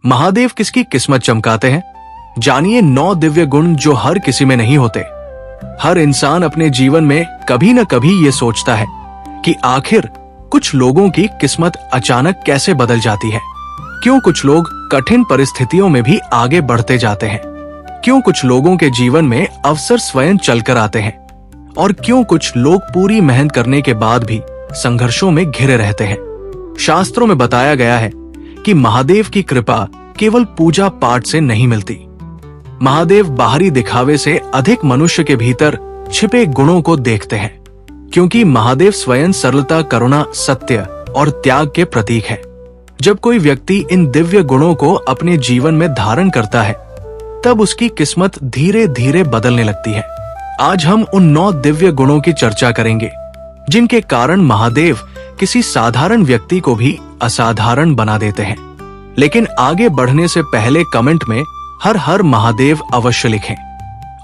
महादेव किसकी किस्मत चमकाते हैं? जानिए 9 दिव्य गुण जो हर किसी में नहीं होते। हर इंसान अपने जीवन में कभी न कभी ये सोचता है कि आखिर कुछ लोगों की किस्मत अचानक कैसे बदल जाती है। क्यों कुछ लोग कठिन परिस्थितियों में भी आगे बढ़ते जाते हैं? क्यों कुछ लोगों के जीवन में अवसर स्वयं चलकर आते हैं? और क्यों कुछ लोग पूरी मेहनत करने के बाद भी संघर्षों में घिरे रहते हैं? शास्त्रों में बताया गया है कि महादेव की कृपा केवल पूजा पाठ से नहीं मिलती। महादेव बाहरी दिखावे से अधिक मनुष्य के भीतर छिपे गुणों को देखते हैं, क्योंकि महादेव स्वयं सरलता, करुणा, सत्य और त्याग के प्रतीक है। जब कोई व्यक्ति इन दिव्य गुणों को अपने जीवन में धारण करता है, तब उसकी किस्मत धीरे धीरे बदलने लगती है। आज हम उन 9 दिव्य गुणों की चर्चा करेंगे, जिनके कारण महादेव किसी साधारण व्यक्ति को भी असाधारण बना देते हैं। लेकिन आगे बढ़ने से पहले कमेंट में हर हर महादेव अवश्य लिखें।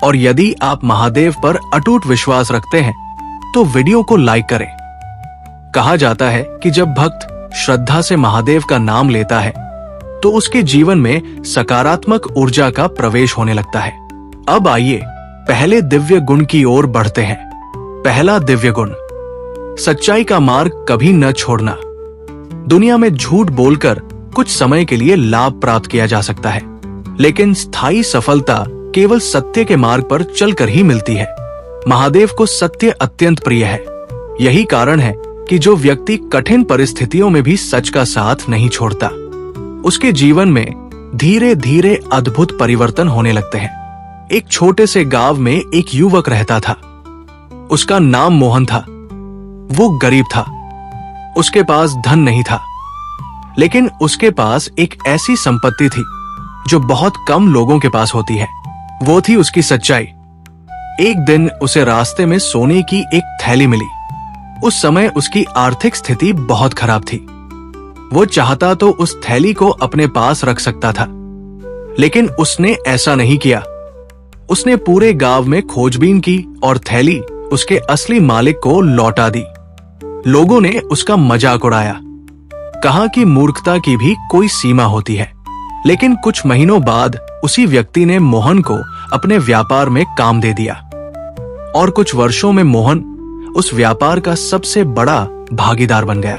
और यदि आप महादेव पर अटूट विश्वास रखते हैं तो वीडियो को लाइक करें। कहा जाता है कि जब भक्त श्रद्धा से महादेव का नाम लेता है तो उसके जीवन में सकारात्मक ऊर्जा का प्रवेश होने लगता है। अब आइए पहले दिव्य गुण की ओर बढ़ते हैं। पहला दिव्य गुण, सच्चाई का मार्ग कभी न छोड़ना। दुनिया में झूठ बोलकर कुछ समय के लिए लाभ प्राप्त किया जा सकता है, लेकिन स्थायी सफलता केवल सत्य के मार्ग पर चलकर ही मिलती है। महादेव को सत्य अत्यंत प्रिय है। यही कारण है कि जो व्यक्ति कठिन परिस्थितियों में भी सच का साथ नहीं छोड़ता, उसके जीवन में धीरे धीरे अद्भुत परिवर्तन होने लगते हैं। एक छोटे से गांव में एक युवक रहता था। उसका नाम मोहन था। वो गरीब था। उसके पास धन नहीं था, लेकिन उसके पास एक ऐसी संपत्ति थी जो बहुत कम लोगों के पास होती है। वो थी उसकी सच्चाई। एक दिन उसे रास्ते में सोने की एक थैली मिली। उस समय उसकी आर्थिक स्थिति बहुत खराब थी। वो चाहता तो उस थैली को अपने पास रख सकता था, लेकिन उसने ऐसा नहीं किया। उसने पूरे गांव में खोजबीन की और थैली उसके असली मालिक को लौटा दी। लोगों ने उसका मजाक उड़ाया, कहा कि मूर्खता की भी कोई सीमा होती है। लेकिन कुछ महीनों बाद उसी व्यक्ति ने मोहन को अपने व्यापार में काम दे दिया, और कुछ वर्षों में मोहन उस व्यापार का सबसे बड़ा भागीदार बन गया।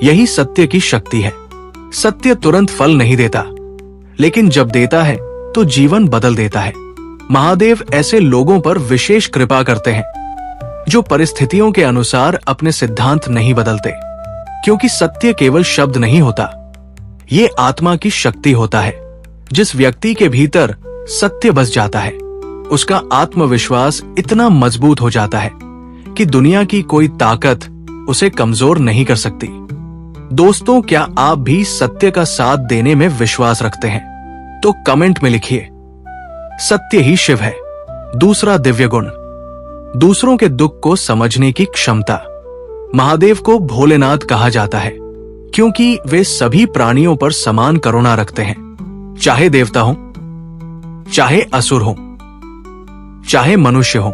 यही सत्य की शक्ति है। सत्य तुरंत फल नहीं देता, लेकिन जब देता है तो जीवन बदल देता है। महादेव ऐसे लोगों पर विशेष कृपा करते हैं जो परिस्थितियों के अनुसार अपने सिद्धांत नहीं बदलते, क्योंकि सत्य केवल शब्द नहीं होता, ये आत्मा की शक्ति होता है। जिस व्यक्ति के भीतर सत्य बस जाता है, उसका आत्मविश्वास इतना मजबूत हो जाता है कि दुनिया की कोई ताकत उसे कमजोर नहीं कर सकती। दोस्तों, क्या आप भी सत्य का साथ देने में विश्वास रखते हैं? तो कमेंट में लिखिए, सत्य ही शिव है। दूसरा दिव्य गुण, दूसरों के दुख को समझने की क्षमता। महादेव को भोलेनाथ कहा जाता है क्योंकि वे सभी प्राणियों पर समान करुणा रखते हैं, चाहे देवता हो, चाहे असुर हो, चाहे मनुष्य हो।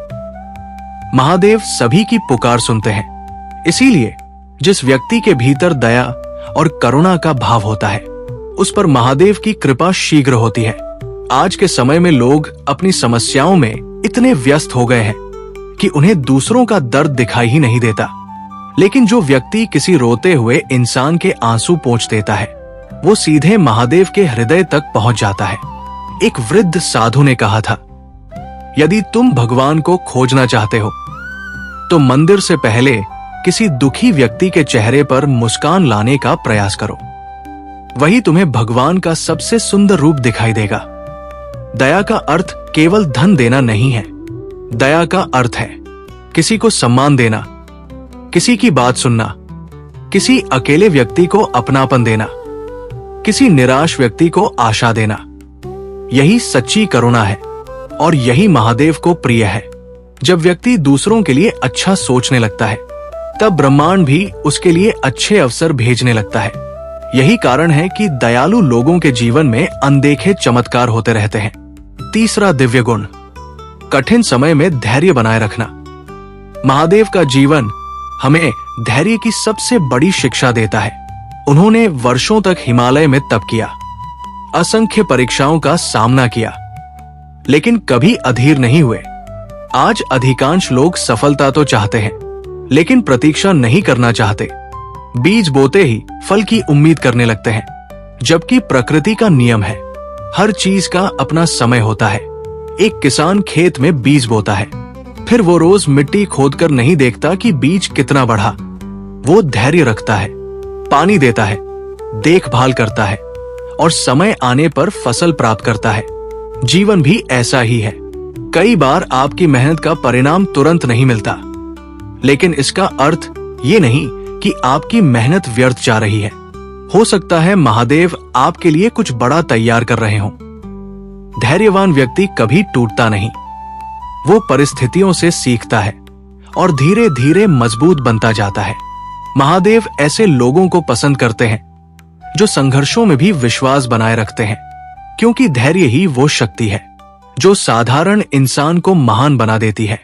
महादेव सभी की पुकार सुनते हैं। इसीलिए जिस व्यक्ति के भीतर दया और करुणा का भाव होता है, उस पर महादेव की कृपा शीघ्र होती है। आज के समय में लोग अपनी समस्याओं में इतने व्यस्त हो गए हैं कि उन्हें दूसरों का दर्द दिखाई ही नहीं देता। लेकिन जो व्यक्ति किसी रोते हुए इंसान के आंसू पोंछ देता है, वो सीधे महादेव के हृदय तक पहुंच जाता है। एक वृद्ध साधु ने कहा था, यदि तुम भगवान को खोजना चाहते हो तो मंदिर से पहले किसी दुखी व्यक्ति के चेहरे पर मुस्कान लाने का प्रयास करो। वही तुम्हें भगवान का सबसे सुंदर रूप दिखाई देगा। दया का अर्थ केवल धन देना नहीं है। दया का अर्थ है किसी को सम्मान देना, किसी की बात सुनना, किसी अकेले व्यक्ति को अपनापन देना, किसी निराश व्यक्ति को आशा देना। यही सच्ची करुणा है और यही महादेव को प्रिय है। जब व्यक्ति दूसरों के लिए अच्छा सोचने लगता है, तब ब्रह्मांड भी उसके लिए अच्छे अवसर भेजने लगता है। यही कारण है कि दयालु लोगों के जीवन में अनदेखे चमत्कार होते रहते हैं। तीसरा दिव्य गुण, कठिन समय में धैर्य बनाए रखना। महादेव का जीवन हमें धैर्य की सबसे बड़ी शिक्षा देता है। उन्होंने वर्षों तक हिमालय में तप किया, असंख्य परीक्षाओं का सामना किया, लेकिन कभी अधीर नहीं हुए। आज अधिकांश लोग सफलता तो चाहते हैं, लेकिन प्रतीक्षा नहीं करना चाहते। बीज बोते ही फल की उम्मीद करने लगते हैं, जबकि प्रकृति का नियम है, हर चीज का अपना समय होता है। एक किसान खेत में बीज बोता है, फिर वो रोज मिट्टी खोदकर नहीं देखता कि बीज कितना बढ़ा। वो धैर्य रखता है, पानी देता है, देखभाल करता है और समय आने पर फसल प्राप्त करता है। जीवन भी ऐसा ही है। कई बार आपकी मेहनत का परिणाम तुरंत नहीं मिलता, लेकिन इसका अर्थ ये नहीं कि आपकी मेहनत व्यर्थ जा रही है। हो सकता है महादेव आपके लिए कुछ बड़ा तैयार कर रहे हों। धैर्यवान व्यक्ति कभी टूटता नहीं, वो परिस्थितियों से सीखता है और धीरे धीरे मजबूत बनता जाता है। महादेव ऐसे लोगों को पसंद करते हैं जो संघर्षों में भी विश्वास बनाए रखते हैं, क्योंकि धैर्य ही वो शक्ति है जो साधारण इंसान को महान बना देती है।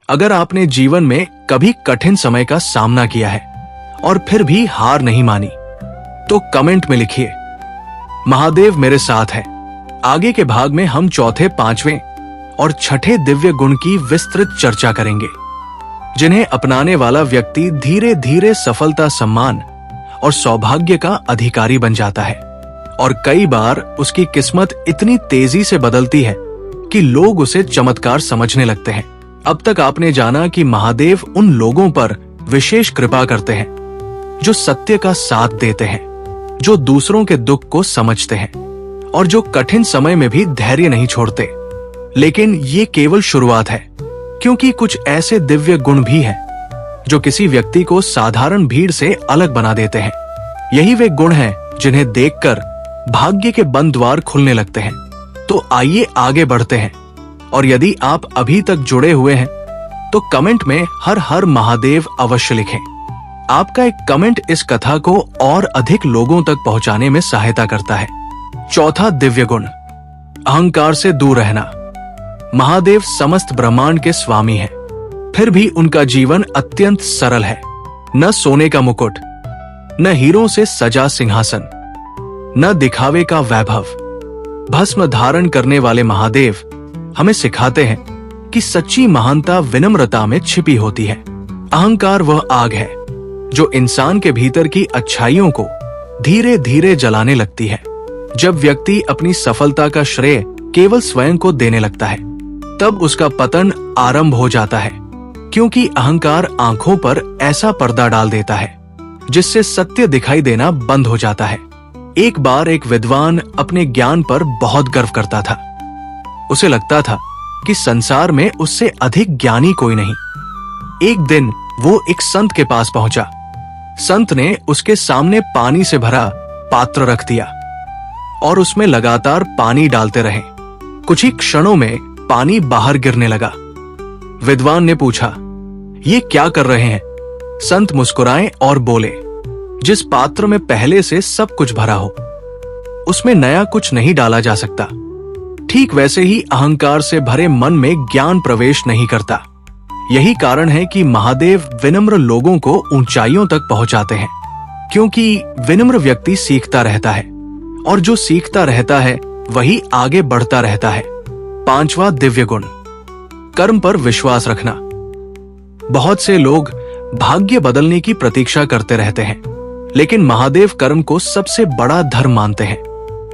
अगर आपने जीवन में कभी कठिन समय का सामना किया है और फिर भी हार नहीं मानी, तो कमेंट में लिखिए, महादेव मेरे साथ है। आगे के भाग में हम चौथे, पांचवें और छठे दिव्य गुण की विस्तृत चर्चा करेंगे, जिन्हें अपनाने वाला व्यक्ति धीरे धीरे सफलता, सम्मान और सौभाग्य का अधिकारी बन जाता है। और कई बार उसकी किस्मत इतनी तेजी से बदलती है कि लोग उसे चमत्कार समझने लगते हैं। अब तक आपने जाना कि महादेव उन लोगों पर विशेष कृपा करते हैं जो सत्य का साथ देते हैं, जो दूसरों के दुख को समझते हैं और जो कठिन समय में भी धैर्य नहीं छोड़ते। लेकिन ये केवल शुरुआत है, क्योंकि कुछ ऐसे दिव्य गुण भी हैं जो किसी व्यक्ति को साधारण भीड़ से अलग बना देते हैं। यही वे गुण हैं जिन्हें देखकर भाग्य के बंद द्वार खुलने लगते हैं। तो आइए आगे बढ़ते हैं, और यदि आप अभी तक जुड़े हुए हैं तो कमेंट में हर हर महादेव अवश्य लिखें। आपका एक कमेंट इस कथा को और अधिक लोगों तक पहुंचाने में सहायता करता है। चौथा दिव्य गुण, अहंकार से दूर रहना। महादेव समस्त ब्रह्मांड के स्वामी हैं, फिर भी उनका जीवन अत्यंत सरल है। न सोने का मुकुट, न हीरों से सजा सिंहासन, न दिखावे का वैभव। भस्म धारण करने वाले महादेव हमें सिखाते हैं कि सच्ची महानता विनम्रता में छिपी होती है। अहंकार वह आग है जो इंसान के भीतर की अच्छाइयों को धीरे धीरे जलाने लगती है। जब व्यक्ति अपनी सफलता का श्रेय केवल स्वयं को देने लगता है, तब उसका पतन आरंभ हो जाता है, क्योंकि अहंकार आंखों पर ऐसा पर्दा डाल देता है जिससे सत्य दिखाई देना बंद हो जाता है। एक बार एक विद्वान अपने ज्ञान पर बहुत गर्व करता था। उसे लगता था कि संसार में उससे अधिक ज्ञानी कोई नहीं। एक दिन वो एक संत के पास पहुंचा। संत ने उसके सामने पानी से भरा पात्र रख दिया और उसमें लगातार पानी डालते रहे। कुछ ही क्षणों में पानी बाहर गिरने लगा। विद्वान ने पूछा, ये क्या कर रहे हैं? संत मुस्कुराए और बोले, जिस पात्र में पहले से सब कुछ भरा हो, उसमें नया कुछ नहीं डाला जा सकता। ठीक वैसे ही अहंकार से भरे मन में ज्ञान प्रवेश नहीं करता। यही कारण है कि महादेव विनम्र लोगों को ऊंचाइयों तक पहुंचाते हैं, क्योंकि विनम्र व्यक्ति सीखता रहता है, और जो सीखता रहता है वही आगे बढ़ता रहता है। पांचवा दिव्य गुण, कर्म पर विश्वास रखना। बहुत से लोग भाग्य बदलने की प्रतीक्षा करते रहते हैं, लेकिन महादेव कर्म को सबसे बड़ा धर्म मानते हैं।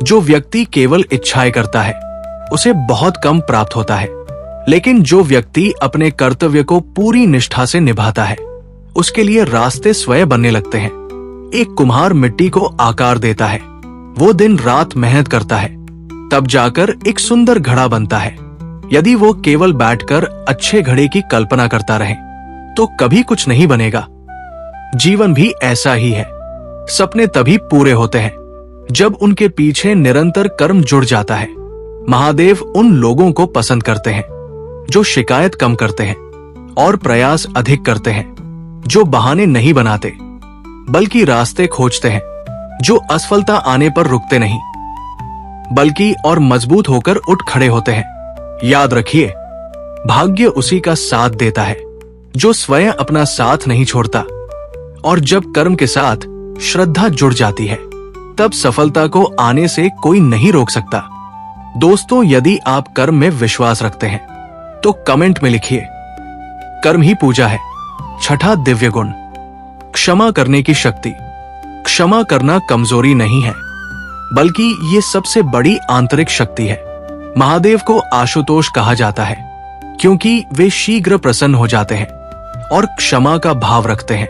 जो व्यक्ति केवल इच्छाएं करता है उसे बहुत कम प्राप्त होता है, लेकिन जो व्यक्ति अपने कर्तव्य को पूरी निष्ठा से निभाता है, उसके लिए रास्ते स्वयं बनने लगते हैं। एक कुम्हार मिट्टी को आकार देता है, वो दिन रात मेहनत करता है, तब जाकर एक सुंदर घड़ा बनता है। यदि वो केवल बैठकर अच्छे घड़े की कल्पना करता रहे तो कभी कुछ नहीं बनेगा। जीवन भी ऐसा ही है। सपने तभी पूरे होते हैं जब उनके पीछे निरंतर कर्म जुड़ जाता है। महादेव उन लोगों को पसंद करते हैं जो शिकायत कम करते हैं और प्रयास अधिक करते हैं, जो बहाने नहीं बनाते बल्कि रास्ते खोजते हैं, जो असफलता आने पर रुकते नहीं बल्कि और मजबूत होकर उठ खड़े होते हैं। याद रखिए, भाग्य उसी का साथ देता है जो स्वयं अपना साथ नहीं छोड़ता, और जब कर्म के साथ श्रद्धा जुड़ जाती है तब सफलता को आने से कोई नहीं रोक सकता। दोस्तों, यदि आप कर्म में विश्वास रखते हैं तो कमेंट में लिखिए, कर्म ही पूजा है। छठा दिव्य गुण, क्षमा करने की शक्ति। क्षमा करना कमजोरी नहीं है, बल्कि ये सबसे बड़ी आंतरिक शक्ति है। महादेव को आशुतोष कहा जाता है क्योंकि वे शीघ्र प्रसन्न हो जाते हैं और क्षमा का भाव रखते हैं।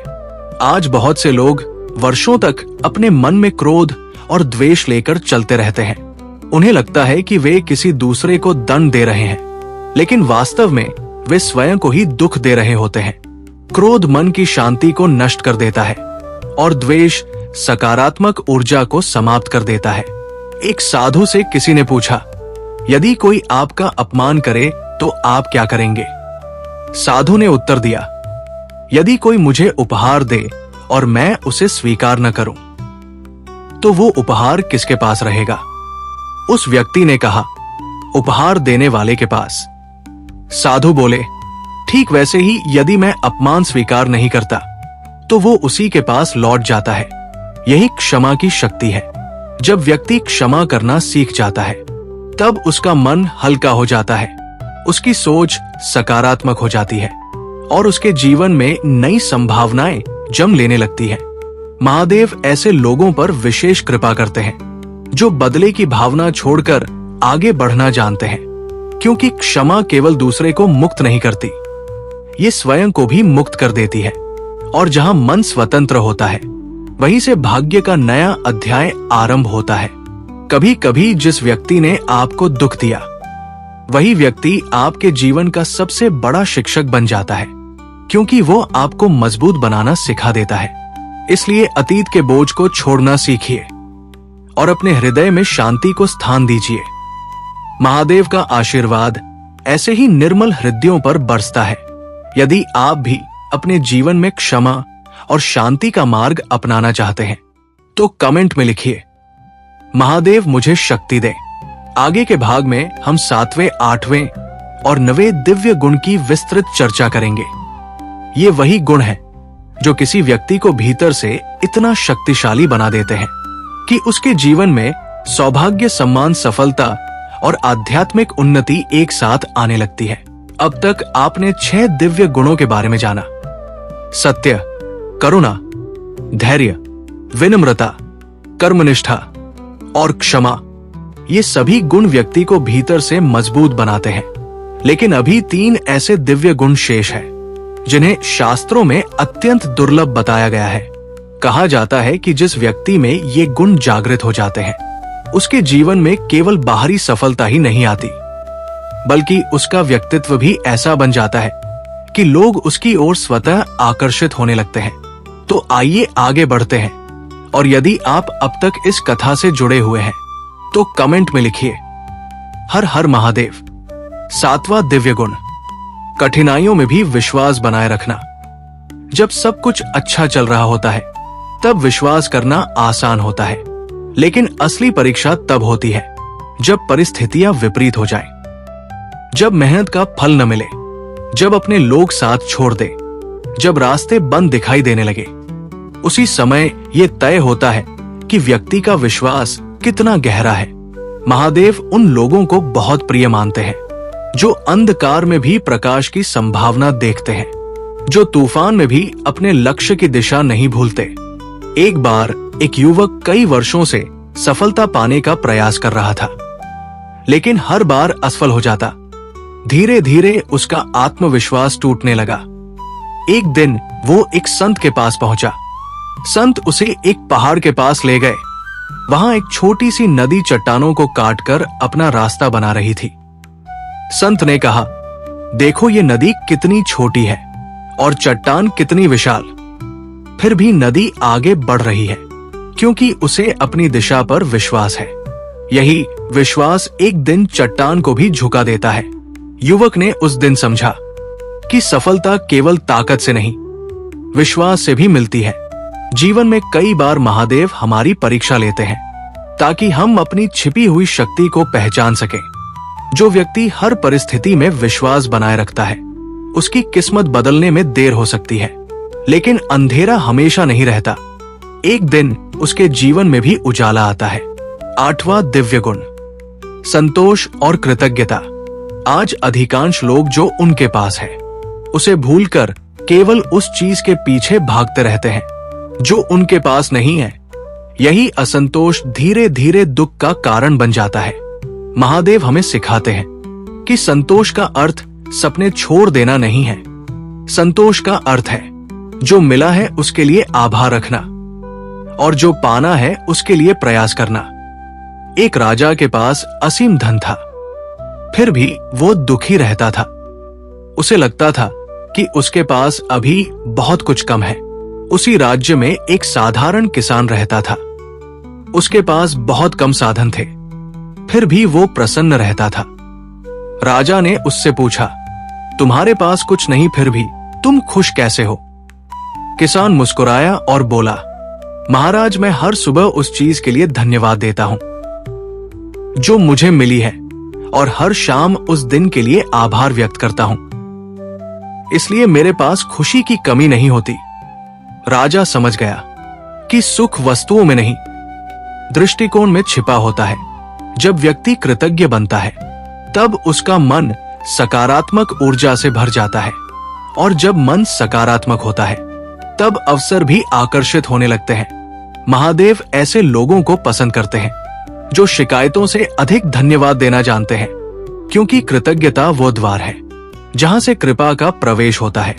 आज बहुत से लोग वर्षों तक अपने मन में क्रोध और द्वेष लेकर चलते रहते हैं। उन्हें लगता है कि वे किसी दूसरे को दंड दे रहे हैं, लेकिन वास्तव में वे स्वयं को ही दुख दे रहे होते हैं। क्रोध मन की शांति को नष्ट कर देता है और द्वेष सकारात्मक ऊर्जा को समाप्त कर देता है। एक साधु से किसी ने पूछा, यदि कोई आपका अपमान करे तो आप क्या करेंगे? साधु ने उत्तर दिया, यदि कोई मुझे उपहार दे और मैं उसे स्वीकार न करूं, तो वो उपहार किसके पास रहेगा? उस व्यक्ति ने कहा, उपहार देने वाले के पास। साधु बोले, ठीक वैसे ही यदि मैं अपमान स्वीकार नहीं करता तो वो उसी के पास लौट जाता है। यही क्षमा की शक्ति है। जब व्यक्ति क्षमा करना सीख जाता है तब उसका मन हल्का हो जाता है, उसकी सोच सकारात्मक हो जाती है और उसके जीवन में नई संभावनाएं जन्म लेने लगती है। महादेव ऐसे लोगों पर विशेष कृपा करते हैं जो बदले की भावना छोड़कर आगे बढ़ना जानते हैं, क्योंकि क्षमा केवल दूसरे को मुक्त नहीं करती, ये स्वयं को भी मुक्त कर देती है। और जहां मन स्वतंत्र होता है वहीं से भाग्य का नया अध्याय आरंभ होता है। कभी कभी जिस व्यक्ति ने आपको दुख दिया वही व्यक्ति आपके जीवन का सबसे बड़ा शिक्षक बन जाता है, क्योंकि वो आपको मजबूत बनाना सिखा देता है। इसलिए अतीत के बोझ को छोड़ना सीखिए और अपने हृदय में शांति को स्थान दीजिए। महादेव का आशीर्वाद ऐसे ही निर्मल हृदयों पर बरसता है। यदि आप भी अपने जीवन में क्षमा और शांति का मार्ग अपनाना चाहते हैं तो कमेंट में लिखिए, महादेव मुझे शक्ति दे। आगे के भाग में हम 7वें, 8वें और 9वें दिव्य गुण की विस्तृत चर्चा करेंगे। ये वही गुण हैं जो किसी व्यक्ति को भीतर से इतना शक्तिशाली बना देते हैं कि उसके जीवन में सौभाग्य, सम्मान, सफलता और आध्यात्मिक उन्नति एक साथ आने लगती है। अब तक आपने 6 दिव्य गुणों के बारे में जाना। सत्य, करुणा, धैर्य, विनम्रता, कर्मनिष्ठा और क्षमा। ये सभी गुण व्यक्ति को भीतर से मजबूत बनाते हैं। लेकिन अभी 3 ऐसे दिव्य गुण शेष हैं जिन्हें शास्त्रों में अत्यंत दुर्लभ बताया गया है। कहा जाता है कि जिस व्यक्ति में ये गुण जागृत हो जाते हैं उसके जीवन में केवल बाहरी सफलता ही नहीं आती, बल्कि उसका व्यक्तित्व भी ऐसा बन जाता है कि लोग उसकी ओर स्वतः आकर्षित होने लगते हैं। तो आइए आगे बढ़ते हैं, और यदि आप अब तक इस कथा से जुड़े हुए हैं तो कमेंट में लिखिए, हर हर महादेव। 7वां दिव्य गुण, कठिनाइयों में भी विश्वास बनाए रखना। जब सब कुछ अच्छा चल रहा होता है तब विश्वास करना आसान होता है, लेकिन असली परीक्षा तब होती है जब परिस्थितियां विपरीत हो जाएं, जब मेहनत का फल न मिले, जब अपने लोग साथ छोड़ दे, जब रास्ते बंद दिखाई देने लगे। उसी समय ये तय होता है कि व्यक्ति का विश्वास कितना गहरा है। महादेव उन लोगों को बहुत प्रिय मानते हैं जो अंधकार में भी प्रकाश की संभावना देखते हैं, जो तूफान में भी अपने लक्ष्य की दिशा नहीं भूलते। एक बार एक युवक कई वर्षों से सफलता पाने का प्रयास कर रहा था, लेकिन हर बार असफल हो जाता। धीरे धीरे उसका आत्मविश्वास टूटने लगा। एक दिन वो एक संत के पास पहुंचा। संत उसे एक पहाड़ के पास ले गए। वहां एक छोटी सी नदी चट्टानों को काटकर अपना रास्ता बना रही थी। संत ने कहा, देखो ये नदी कितनी छोटी है और चट्टान कितनी विशाल, फिर भी नदी आगे बढ़ रही है क्योंकि उसे अपनी दिशा पर विश्वास है। यही विश्वास एक दिन चट्टान को भी झुका देता है। युवक ने उस दिन समझा कि सफलता केवल ताकत से नहीं, विश्वास से भी मिलती है। जीवन में कई बार महादेव हमारी परीक्षा लेते हैं ताकि हम अपनी छिपी हुई शक्ति को पहचान सकें। जो व्यक्ति हर परिस्थिति में विश्वास बनाए रखता है उसकी किस्मत बदलने में देर हो सकती है, लेकिन अंधेरा हमेशा नहीं रहता। एक दिन उसके जीवन में भी उजाला आता है। 8वां दिव्य गुण, संतोष और कृतज्ञता। आज अधिकांश लोग जो उनके पास है उसे भूलकर केवल उस चीज के पीछे भागते रहते हैं जो उनके पास नहीं है। यही असंतोष धीरे धीरे दुख का कारण बन जाता है। महादेव हमें सिखाते हैं कि संतोष का अर्थ सपने छोड़ देना नहीं है। संतोष का अर्थ है जो मिला है उसके लिए आभार रखना और जो पाना है उसके लिए प्रयास करना। एक राजा के पास असीम धन था, फिर भी वो दुखी रहता था। उसे लगता था कि उसके पास अभी बहुत कुछ कम है। उसी राज्य में एक साधारण किसान रहता था। उसके पास बहुत कम साधन थे, फिर भी वो प्रसन्न रहता था। राजा ने उससे पूछा, तुम्हारे पास कुछ नहीं फिर भी तुम खुश कैसे हो? किसान मुस्कुराया और बोला, महाराज, मैं हर सुबह उस चीज के लिए धन्यवाद देता हूं जो मुझे मिली है और हर शाम उस दिन के लिए आभार व्यक्त करता हूं, इसलिए मेरे पास खुशी की कमी नहीं होती। राजा समझ गया कि सुख वस्तुओं में नहीं, दृष्टिकोण में छिपा होता है। जब व्यक्ति कृतज्ञ बनता है तब उसका मन सकारात्मक ऊर्जा से भर जाता है, और जब मन सकारात्मक होता है तब अवसर भी आकर्षित होने लगते हैं। महादेव ऐसे लोगों को पसंद करते हैं जो शिकायतों से अधिक धन्यवाद देना जानते हैं, क्योंकि कृतज्ञता वो द्वार है जहां से कृपा का प्रवेश होता है।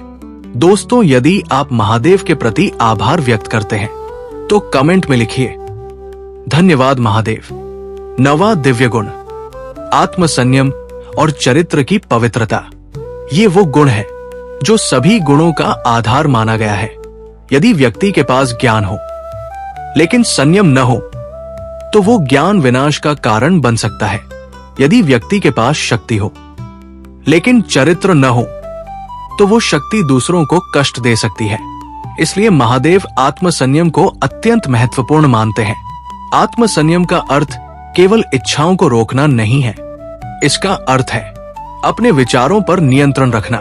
दोस्तों, यदि आप महादेव के प्रति आभार व्यक्त करते हैं तो कमेंट में लिखिए, धन्यवाद महादेव। 9वां दिव्य गुण, आत्मसंयम और चरित्र की पवित्रता। ये वो गुण है जो सभी गुणों का आधार माना गया है। यदि व्यक्ति के पास ज्ञान हो लेकिन संयम न हो तो वो ज्ञान विनाश का कारण बन सकता है। यदि व्यक्ति के पास शक्ति हो लेकिन चरित्र न हो तो वो शक्ति दूसरों को कष्ट दे सकती है। इसलिए महादेव आत्मसंयम को अत्यंत महत्वपूर्ण मानते हैं। आत्मसंयम का अर्थ केवल इच्छाओं को रोकना नहीं है। इसका अर्थ है अपने विचारों पर नियंत्रण रखना,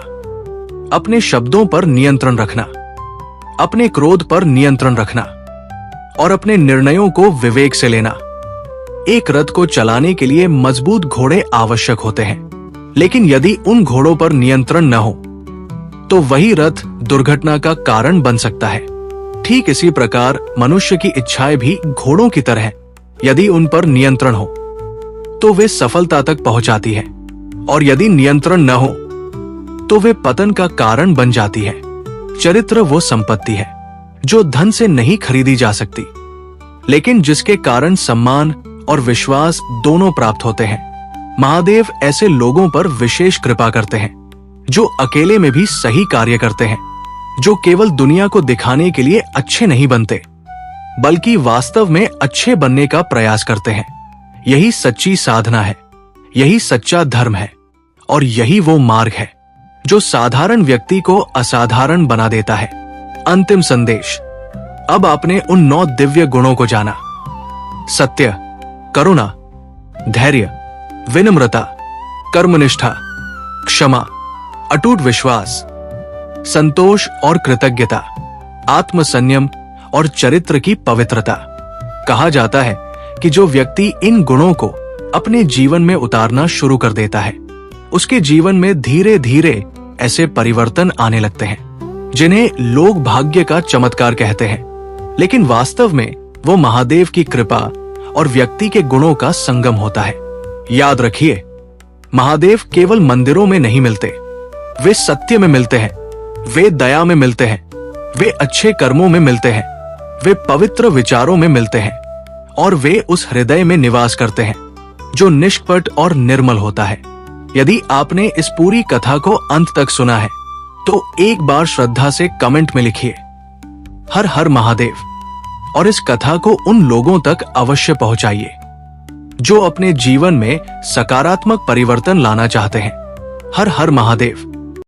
अपने शब्दों पर नियंत्रण रखना, अपने क्रोध पर नियंत्रण रखना और अपने निर्णयों को विवेक से लेना। एक रथ को चलाने के लिए मजबूत घोड़े आवश्यक होते हैं, लेकिन यदि उन घोड़ों पर नियंत्रण न हो तो वही रथ दुर्घटना का कारण बन सकता है। ठीक इसी प्रकार मनुष्य की इच्छाएं भी घोड़ों की तरह हैं। यदि उन पर नियंत्रण हो तो वे सफलता तक पहुंचाती है, और यदि नियंत्रण न हो तो वे पतन का कारण बन जाती है। चरित्र वो संपत्ति है जो धन से नहीं खरीदी जा सकती, लेकिन जिसके कारण सम्मान और विश्वास दोनों प्राप्त होते हैं। महादेव ऐसे लोगों पर विशेष कृपा करते हैं जो अकेले में भी सही कार्य करते हैं, जो केवल दुनिया को दिखाने के लिए अच्छे नहीं बनते बल्कि वास्तव में अच्छे बनने का प्रयास करते हैं। यही सच्ची साधना है, यही सच्चा धर्म है, और यही वो मार्ग है जो साधारण व्यक्ति को असाधारण बना देता है। अंतिम संदेश, अब आपने उन 9 दिव्य गुणों को जाना। सत्य, करुणा, धैर्य, विनम्रता, कर्मनिष्ठा, क्षमा, अटूट विश्वास, संतोष और कृतज्ञता, आत्मसंयम और चरित्र की पवित्रता। कहा जाता है कि जो व्यक्ति इन गुणों को अपने जीवन में उतारना शुरू कर देता है उसके जीवन में धीरे धीरे ऐसे परिवर्तन आने लगते हैं जिन्हें लोग भाग्य का चमत्कार कहते हैं, लेकिन वास्तव में वो महादेव की कृपा और व्यक्ति के गुणों का संगम होता है। याद रखिए, महादेव केवल मंदिरों में नहीं मिलते, वे सत्य में मिलते हैं, वे दया में मिलते हैं, वे अच्छे कर्मों में मिलते हैं, वे पवित्र विचारों में मिलते हैं, और वे उस हृदय में निवास करते हैं जो निष्कपट और निर्मल होता है। यदि आपने इस पूरी कथा को अंत तक सुना है तो एक बार श्रद्धा से कमेंट में लिखिए, हर हर महादेव, और इस कथा को उन लोगों तक अवश्य पहुंचाइए जो अपने जीवन में सकारात्मक परिवर्तन लाना चाहते हैं। हर हर महादेव।